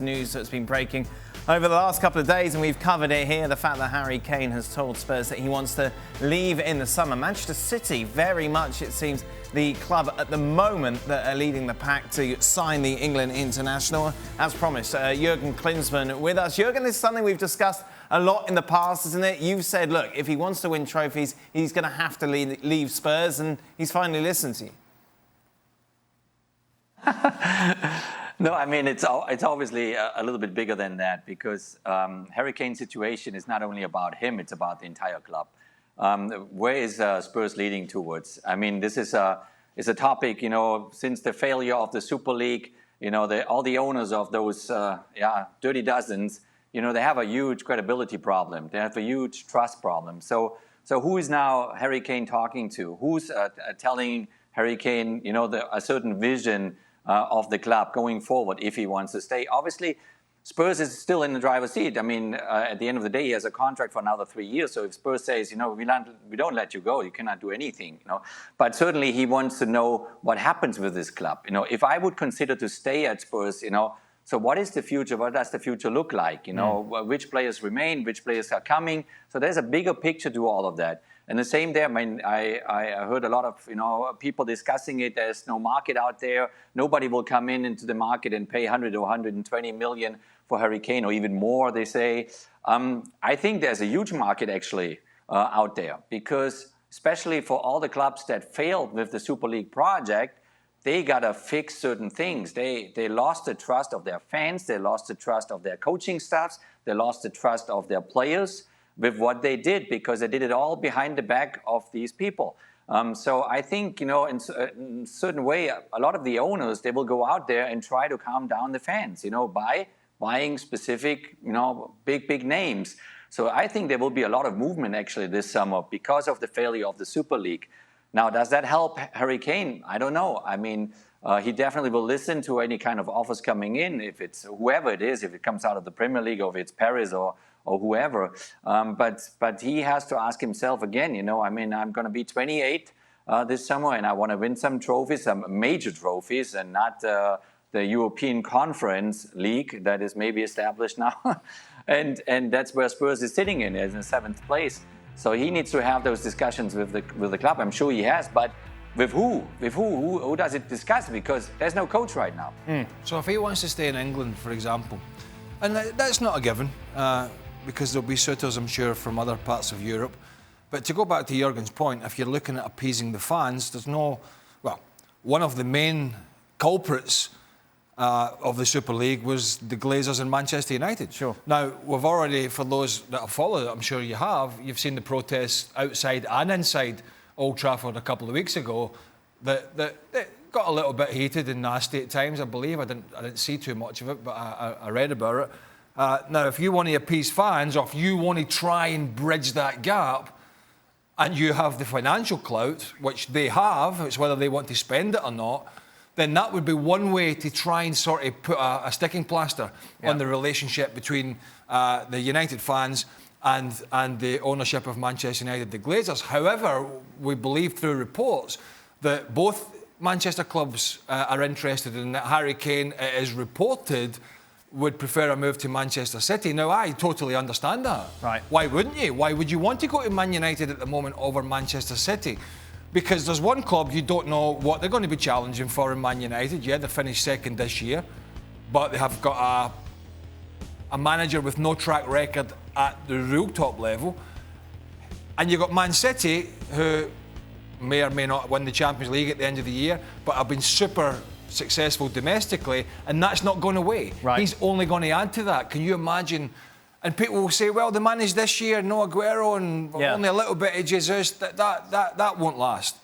News that's been breaking over the last couple of days, and we've covered it here. The fact that Harry Kane has told Spurs that he wants to leave in the summer. Manchester City, very much, it seems, the club at the moment that are leading the pack to sign the England international. As promised, Jurgen Klinsmann with us. Jurgen, this is something we've discussed a lot in the past, isn't it? You've said, look, if he wants to win trophies, he's going to have to leave Spurs, and he's finally listened to you. No, I mean, it's obviously a little bit bigger than that, because Harry Kane's situation is not only about him, it's about the entire club. Where is Spurs leading towards? I mean, this is a topic, you know, since the failure of the Super League, you know, all the owners of those dirty dozens, you know, they have a huge credibility problem. They have a huge trust problem. So who is now Harry Kane talking to? Who's telling Harry Kane, you know, a certain vision of the club going forward if he wants to stay? Obviously, Spurs is still in the driver's seat. I mean, at the end of the day, he has a contract for another 3 years. So if Spurs says, you know, we don't let you go, you cannot do anything, you know. But certainly he wants to know what happens with this club. You know, if I would consider to stay at Spurs, you know, so what is the future? What does the future look like? You know, which players remain, which players are coming? So there's a bigger picture to all of that. And the same there, I mean, I heard a lot of, you know, people discussing it. There's no market out there. Nobody will come into the market and pay 100 or 120 million for Harry Kane, or even more, they say. I think there's a huge market actually out there, because especially for all the clubs that failed with the Super League project, they got to fix certain things. They lost the trust of their fans. They lost the trust of their coaching staffs. They lost the trust of their players with what they did, because they did it all behind the back of these people. So I think, you know, in a certain way, a lot of the owners, they will go out there and try to calm down the fans, you know, by buying specific, you know, big names. So I think there will be a lot of movement actually this summer because of the failure of the Super League. Now, does that help Harry Kane? I don't know. I mean, he definitely will listen to any kind of offers coming in, if it's whoever it is, if it comes out of the Premier League, or if it's Paris or whoever. But he has to ask himself again, you know, I mean, I'm going to be 28 this summer, and I want to win some trophies, some major trophies, and not the European Conference League that is maybe established now. and that's where Spurs is sitting in 7th place. So he needs to have those discussions with the club. I'm sure he has, but with who? With who does it discuss? Because there's no coach right now. So if he wants to stay in England, for example, and that's not a given, because there'll be suitors, I'm sure, from other parts of Europe. But to go back to Jurgen's point, if you're looking at appeasing the fans, there's no... Well, one of the main culprits of the Super League was the Glazers and Manchester United. Sure. Now, we've already, for those that have followed it, I'm sure you have, you've seen the protests outside and inside Old Trafford a couple of weeks ago that got a little bit heated and nasty at times, I believe. I didn't see too much of it, but I read about it. Now, if you want to appease fans, or if you want to try and bridge that gap, and you have the financial clout, which they have, it's whether they want to spend it or not, then that would be one way to try and sort of put a sticking plaster on the relationship between the United fans and the ownership of Manchester United, the Glazers. However, we believe through reports that both Manchester clubs are interested in that. Harry Kane, it is reported, would prefer a move to Manchester City. Now, I totally understand that. Right. Why wouldn't you? Why would you want to go to Man United at the moment over Manchester City? Because there's one club you don't know what they're going to be challenging for in Man United. Yeah, they finished second this year, but they have got a manager with no track record at the real top level. And you've got Man City, who may or may not win the Champions League at the end of the year, but have been super successful domestically, and that's not going away. Right. He's only going to add to that. Can you imagine? And people will say, well, they managed this year, no Aguero, and only a little bit of Jesus. That won't last.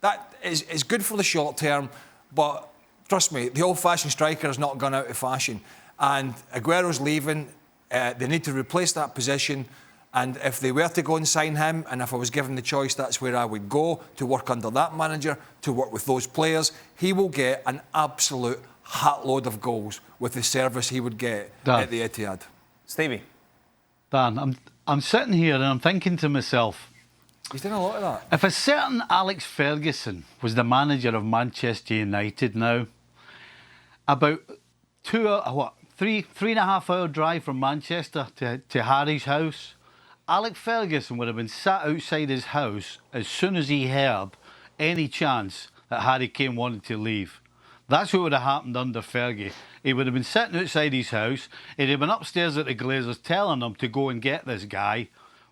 That is good for the short term, but trust me, the old-fashioned striker has not gone out of fashion. And Aguero's leaving. They need to replace that position. And if they were to go and sign him, and if I was given the choice, that's where I would go, to work under that manager, to work with those players. He will get an absolute hatload of goals with the service he would get at the Etihad. Stevie. Dan, I'm sitting here and I'm thinking to myself, he's done a lot of that. If a certain Alex Ferguson was the manager of Manchester United now, about 3.5 hour drive from Manchester to Harry's house. Alex Ferguson would have been sat outside his house as soon as he heard any chance that Harry Kane wanted to leave. That's what would have happened under Fergie. He would have been sitting outside his house. He'd have been upstairs at the Glazers telling them to go and get this guy.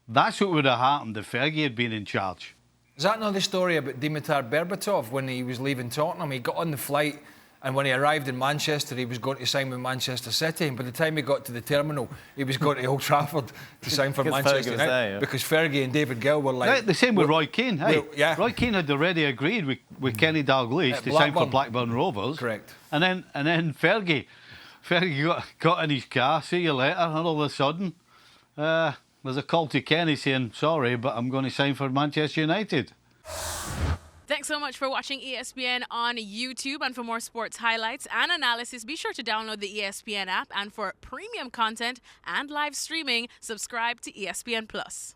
That's what would have happened if Fergie had been in charge. Is that not the story about Dimitar Berbatov when he was leaving Tottenham? He got on the flight, and when he arrived in Manchester, he was going to sign with Manchester City. And by the time he got to the terminal, he was going to Old Trafford to sign for Manchester United. There, yeah. Because Fergie and David Gill were like... The same with Roy Keane. Hey, yeah. Roy Keane had already agreed with Kenny Dalglish to sign for Blackburn Rovers. Correct. And then Fergie got in his car, see you later, and all of a sudden, there's a call to Kenny saying, sorry, but I'm going to sign for Manchester United. Thanks so much for watching ESPN on YouTube. And for more sports highlights and analysis, be sure to download the ESPN app. And for premium content and live streaming, subscribe to ESPN Plus.